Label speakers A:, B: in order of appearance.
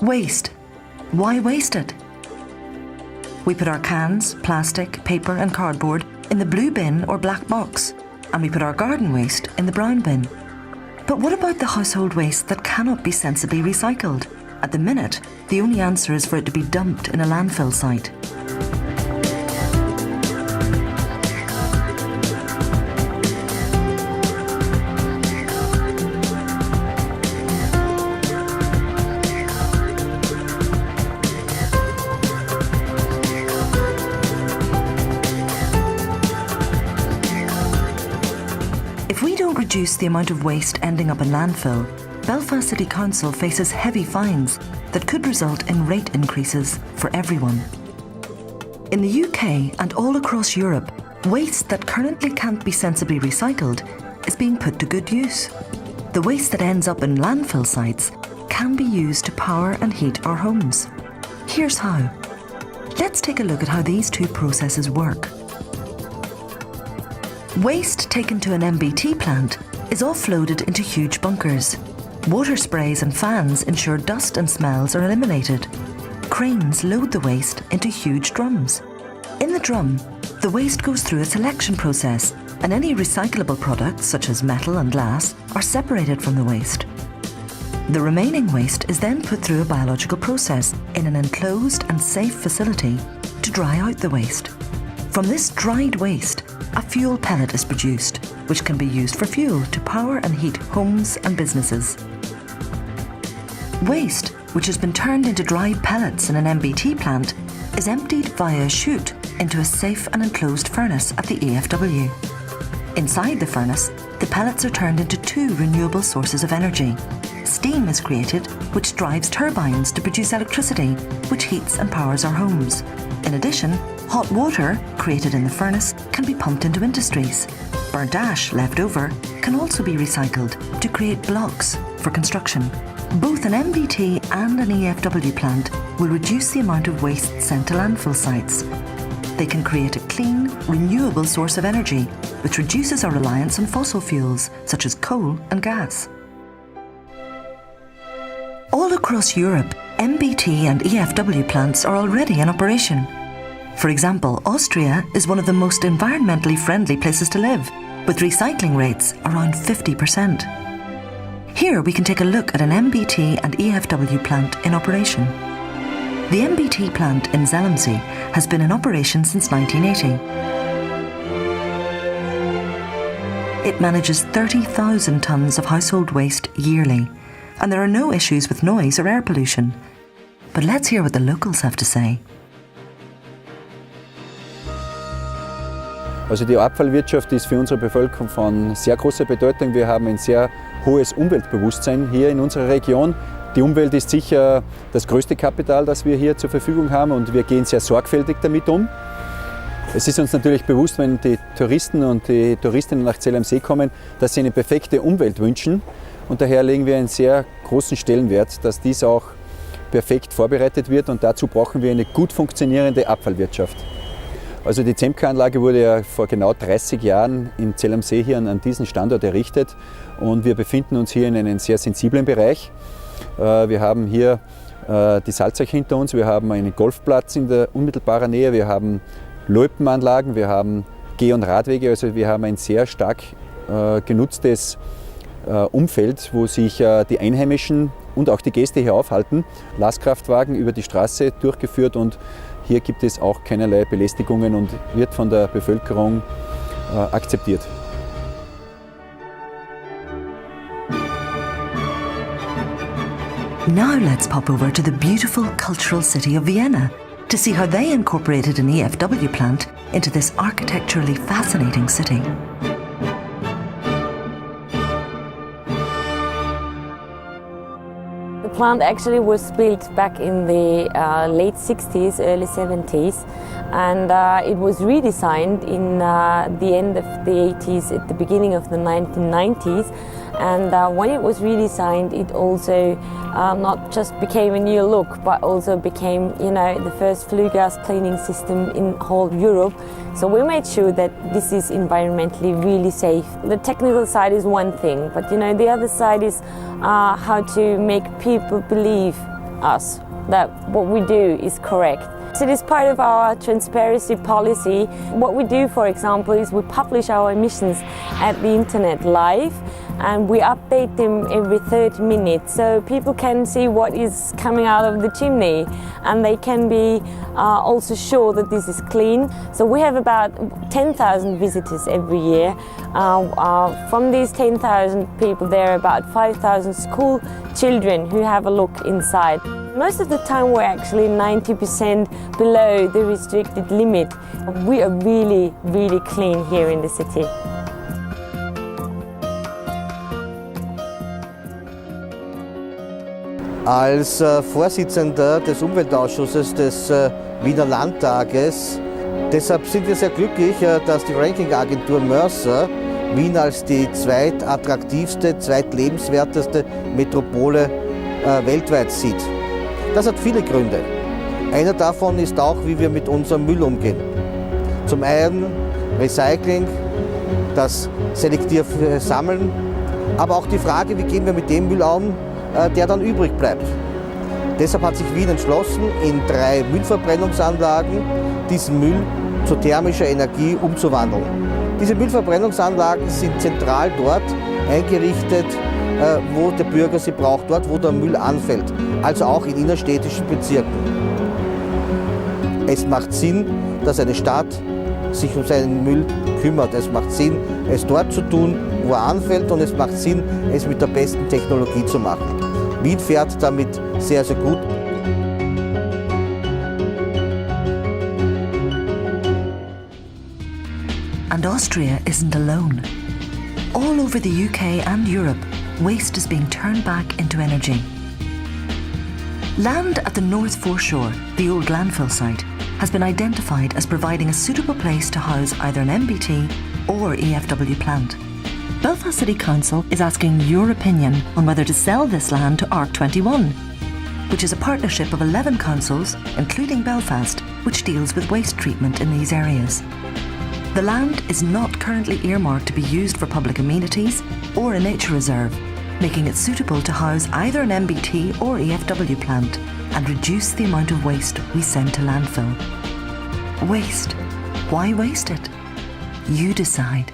A: Waste. Why waste it? We put our cans, plastic, paper and cardboard in the blue bin or black box, and we put our garden waste in the brown bin. But what about the household waste that cannot be sensibly recycled? At the minute, the only answer is for it to be dumped in a landfill site. If we don't reduce the amount of waste ending up in landfill, Belfast City Council faces heavy fines that could result in rate increases for everyone. In the UK and all across Europe, waste that currently can't be sensibly recycled is being put to good use. The waste that ends up in landfill sites can be used to power and heat our homes. Here's how. Let's take a look at how these two processes work. Waste taken to an MBT plant is offloaded into huge bunkers. Water sprays and fans ensure dust and smells are eliminated. Cranes load the waste into huge drums. In the drum, the waste goes through a selection process, and any recyclable products, such as metal and glass, are separated from the waste. The remaining waste is then put through a biological process in an enclosed and safe facility to dry out the waste. From this dried waste, a fuel pellet is produced, which can be used for fuel to power and heat homes and businesses. Waste, which has been turned into dried pellets in an MBT plant, is emptied via a chute into a safe and enclosed furnace at the EFW. Inside the furnace, the pellets are turned into two renewable sources of energy. Steam is created, which drives turbines to produce electricity, which heats and powers our homes. In addition, hot water, created in the furnace, can be pumped into industries. Burnt ash, left over, can also be recycled to create blocks for construction. Both an MBT and an EFW plant will reduce the amount of waste sent to landfill sites. They can create a clean, renewable source of energy, which reduces our reliance on fossil fuels, such as coal and gas. All across Europe, MBT and EFW plants are already in operation. For example, Austria is one of the most environmentally friendly places to live, with recycling rates around 50%. Here we can take a look at an MBT and EFW plant in operation. The MBT plant in Zelmsee has been in operation since 1980. It manages 30,000 tonnes of household waste yearly, and there are no issues with noise or air pollution. But let's hear what the locals have to say.
B: Also die Abfallwirtschaft ist für unsere Bevölkerung von sehr großer Bedeutung. Wir haben ein sehr hohes Umweltbewusstsein hier in unserer Region. Die Umwelt ist sicher das größte Kapital, das wir hier zur Verfügung haben, und wir gehen sehr sorgfältig damit um. Es ist uns natürlich bewusst, wenn die Touristen und die Touristinnen nach Zell am See kommen, dass sie eine perfekte Umwelt wünschen, und daher legen wir einen sehr großen Stellenwert, dass dies auch perfekt vorbereitet wird, und dazu brauchen wir eine gut funktionierende Abfallwirtschaft. Also die Zemka-Anlage wurde ja vor genau 30 Jahren in Zell am See hier an diesen Standort errichtet, und wir befinden uns hier in einem sehr sensiblen Bereich. Wir haben hier die Salzach hinter uns, wir haben einen Golfplatz in der unmittelbaren Nähe, wir haben Loipenanlagen, wir haben Geh- und Radwege, also wir haben ein sehr stark genutztes Umfeld, wo sich die Einheimischen und auch die Gäste hier aufhalten. Lastkraftwagen über die Straße durchgeführt, und hier gibt es auch keinerlei Belästigungen und wird von der Bevölkerung akzeptiert.
A: Now let's pop over to the beautiful cultural city of Vienna to see how they incorporated an EFW plant into this architecturally fascinating city.
C: The plant actually was built back in the late 60s, early 70s, and it was redesigned in the end of the 80s, at the beginning of the 1990s. And when it was redesigned, it also not just became a new look, but also became, the first flue gas cleaning system in whole Europe. So we made sure that this is environmentally really safe. The technical side is one thing, but the other side is how to make people believe us that what we do is correct. So it is part of our transparency policy. What we do, for example, is we publish our emissions at the internet live, and we update them every 30 minutes so people can see what is coming out of the chimney, and they can be also sure that this is clean. So we have about 10,000 visitors every year. From these 10,000 people, there are about 5,000 school children who have a look inside. Most of the time we're actually 90% below the restricted limit. We are really, really clean here in the city.
D: Als Vorsitzender des Umweltausschusses des Wiener Landtages, deshalb sind wir sehr glücklich, dass die Rankingagentur Mercer Wien als die zweitattraktivste, zweitlebenswerteste Metropole weltweit sieht. Das hat viele Gründe. Einer davon ist auch, wie wir mit unserem Müll umgehen. Zum einen Recycling, das selektive Sammeln, aber auch die Frage, wie gehen wir mit dem Müll um, der dann übrig bleibt. Deshalb hat sich Wien entschlossen, in 3 Müllverbrennungsanlagen diesen Müll zu thermischer Energie umzuwandeln. Diese Müllverbrennungsanlagen sind zentral dort eingerichtet, wo der Bürger sie braucht, dort wo der Müll anfällt, also auch in innerstädtischen Bezirken. Es macht Sinn, dass eine Stadt sich um seinen Müll kümmert. Es macht Sinn, es dort zu tun, wo er anfällt, und es macht Sinn, es mit der besten Technologie zu machen. Wien fährt damit sehr, sehr gut.
A: And Austria isn't alone. All over the UK and Europe, waste is being turned back into energy. Land at the North Foreshore, the old landfill site, has been identified as providing a suitable place to house either an MBT or EFW plant. Belfast City Council is asking your opinion on whether to sell this land to ARC21, which is a partnership of 11 councils, including Belfast, which deals with waste treatment in these areas. The land is not currently earmarked to be used for public amenities or a nature reserve, making it suitable to house either an MBT or EFW plant and reduce the amount of waste we send to landfill. Waste. Why waste it? You decide.